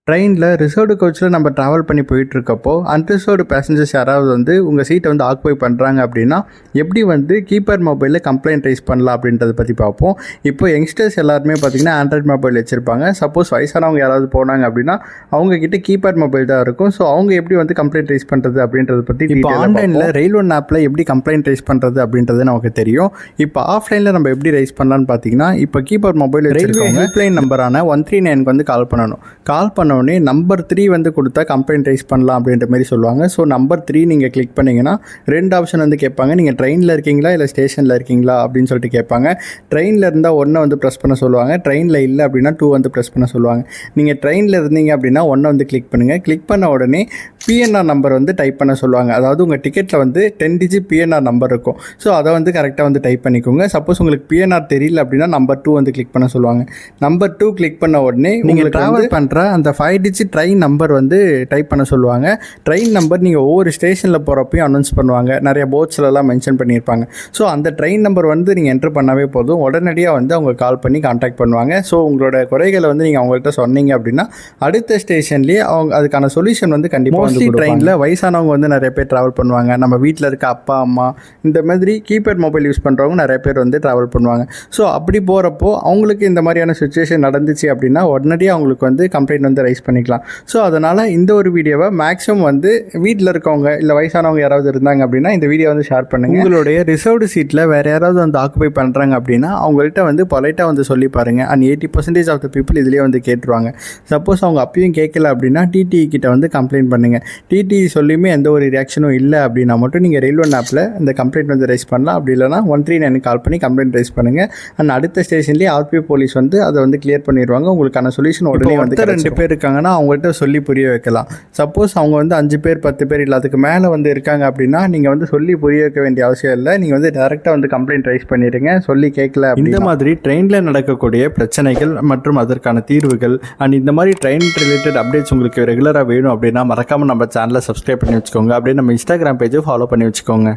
ட்ரெயினில் ரிசர்வ்டு கோச்சில் நம்ம ட்ராவல் பண்ணி போயிட்டுருக்கப்போ அன்ரிசர்வ்டு பேசஞ்சர்ஸ் யாராவது வந்து உங்கள் சீட்டை வந்து ஆக்குபை பண்ணுறாங்க அப்படின்னா எப்படி வந்து கீபேட் மொபைலில் கம்ப்ளைண்ட் ரைஸ் பண்ணலாம் அப்படின்றத பற்றி பார்ப்போம். இப்போ யங்ஸ்டர்ஸ் எல்லாருமே பார்த்திங்கன்னா ஆண்ட்ராய்ட் மொபைல் வச்சுருப்பாங்க. சப்போஸ் வயசானவங்க யாராவது போனாங்க அப்படின்னா அவங்கக்கிட்ட கீபேட் மொபைல் தான் இருக்கும். ஸோ அவங்க எப்படி வந்து கம்ப்ளைண்ட் ரைஸ் பண்ணுறது அப்படின்றத பற்றி இப்போ ஆன்லைனில் ரயில்வே ஆப்பில் எப்படி கம்ப்ளைண்ட் ரைஸ் பண்ணுறது அப்படின்றது நமக்கு தெரியும். இப்போ ஆஃப்லைனில் நம்ம எப்படி ரைஸ் பண்ணலான்னு பார்த்தீங்கன்னா இப்போ கீபேட் மொபைல் ரயில்வே ஹெல்ப்லைன் நம்பரான 139 வந்து கால் பண்ணணும். கால் பண்ண உடனே நம்பர் 3 வந்து கொடுத்தா கம்ப்ளைண்ட் ரைஸ் பண்ணலாம் அப்படின்ற மாதிரி சொல்லுவாங்க. ஸோ நம்பர் 3 நீங்கள் கிளிக் பண்ணிங்கன்னா 2 ஆப்ஷன் வந்து கேட்பாங்க. நீங்கள் ட்ரெயினில் இருக்கீங்களா இல்லை ஸ்டேஷனில் இருக்கீங்களா அப்படின்னு சொல்லிட்டு கேட்பாங்க. ட்ரெயினில் இருந்தால் 1 வந்து ப்ரெஸ் பண்ண சொல்லுவாங்க. ட்ரெயினில் இல்லை அப்படின்னா 2 வந்து ப்ரெஸ் பண்ண சொல்லுவாங்க. நீங்கள் ட்ரெயினில் இருந்தீங்க அப்படின்னா 1 வந்து கிளிக் பண்ணுங்கள். கிளிக் பண்ண உடனே பிஎன்ஆர் நம்பர் வந்து டைப் பண்ண சொல்லுவாங்க. அதாவது உங்கள் டிக்கெட்டில் வந்து 10 டிஜிட் பிஎன்ஆர் நம்பர் இருக்கும். ஸோ அதை வந்து கரெக்டாக வந்து டைப் பண்ணிக்கோங்க. சப்போஸ் உங்களுக்கு பிஎன்ஆர் தெரியல அப்படின்னா நம்பர் 2 வந்து கிளிக் பண்ண சொல்லுவாங்க. நம்பர் 2 கிளிக் பண்ண உடனே நீங்கள் ட்ராவல் பண்ணுற அந்த 5 டிஜிட் ட்ரெயின் நம்பர் வந்து டைப் பண்ண சொல்லுவாங்க. ட்ரெயின் நம்பர் நீங்கள் ஒவ்வொரு ஸ்டேஷனில் போகிறப்பையும் அனௌன்ஸ் பண்ணுவாங்க. நிறைய போர்ட்ஸ்லலாம் மென்ஷன் பண்ணியிருப்பாங்க. ஸோ அந்த ட்ரெயின் நம்பர் வந்து நீங்கள் என்ட்ரு பண்ணாவே போதும், உடனடியாக வந்து அவங்க கால் பண்ணி கான்டாக்ட் பண்ணுவாங்க. ஸோ உங்களோட குறைகளை வந்து நீங்கள் அவங்கள்ட்ட சொன்னீங்க அப்படின்னா அடுத்த ஸ்டேஷன்லேயே அவங்க அதுக்கான சொல்யூஷன் வந்து கண்டிப்பாக வந்து ட்ரெயினில் வயசானவங்க வந்து நிறைய பேர் ட்ராவல் பண்ணுவாங்க. நம்ம வீட்டில் இருக்க அப்பா அம்மா இந்த மாதிரி கீபேட் மொபைல் யூஸ் பண்ணுறவங்க நிறைய பேர் வந்து ட்ராவல் பண்ணுவாங்க. ஸோ அப்படி போகிறப்போ அவங்களுக்கு இந்த மாதிரியான சுச்சுவேஷன் நடந்துச்சு அப்படின்னா உடனடியாக அவங்களுக்கு வந்து கம்ப்ளைண்ட் வந்து ரைஸ் பண்ணிக்கலாம். ஸோ அதனால் இந்த ஒரு வீடியோவை மேக்ஸிமம் வந்து வீட்டில் இருக்கவங்க இல்லை வயசானவங்க யாராவது இருந்தாங்க அப்படின்னா இந்த வீடியோ வந்து ஷேர் பண்ணுங்கள். உங்களுடைய ரிசர்வ்டு சீட்டில் வேறு யாராவது வந்து ஆக்குபை பண்ணுறாங்க அப்படின்னா அவங்கள்ட்ட வந்து பொலைட்டாக வந்து சொல்லி பாருங்கள். அண்ட் 80% ஆஃப் த பீப்புள் இதிலே வந்து கேட்டுருவாங்க. சப்போஸ் அவங்க அப்பயும் கேட்கல அப்படின்னா டிடிஇ கிட்ட வந்து கம்ப்ளைண்ட் பண்ணுங்கள். டிடிஇ சொல்லியுமே எந்த ஒரு ரியாக்ஷனும் இல்லை அப்படின்னா மட்டும் நீங்கள் ரயில்வே ஆப்பில் இந்த கம்ப்ளைண்ட் வந்து ரைஸ் பண்ணலாம். அப்படி இல்லைனா 139 கால் பண்ணி கம்ப்ளைண்ட் ரைஸ் பண்ணுங்கள். அண்ட் அடுத்த ஸ்டேஷன்லேயே ஆர்பிஎஃப் போலீஸ் வந்து அதை வந்து கிளியர் பண்ணிடுவாங்க. உங்களுக்கான சொல்யூஷன் உடனே வந்து 2 பேர் இருக்காங்கன்னா அவங்கள்ட்ட சொல்லி புரிய வைக்கலாம். சப்போஸ் அவங்க வந்து 5 பேர் 10 பேர் இல்லை அதுக்கு மேலே வந்து இருக்காங்க அப்படின்னா நீங்கள் வந்து சொல்லி புரிய வைக்க வேண்டிய அவசியம் இல்லை. நீங்கள் வந்து டேரெக்டாக வந்து கம்ப்ளைண்ட் ரைஸ் பண்ணிடுங்க. சொல்லி கேட்கல. இந்த மாதிரி ட்ரெயினில் நடக்கக்கூடிய பிரச்சனைகள் மற்றும் அதற்கான தீர்வுகள் அண்ட் இந்த மாதிரி ட்ரெயின் ரிலேட்டட் அப்டேட்ஸ் உங்களுக்கு ரெகுலராக வேணும் அப்படின்னா மறக்காமல் நம்ம சேனலை சப்ஸ்கிரைப் பண்ணி வச்சுக்கோங்க. அப்படியே நம்ம இன்ஸ்டாகிராம் பேஜை ஃபாலோ பண்ணி வச்சுக்கோங்க.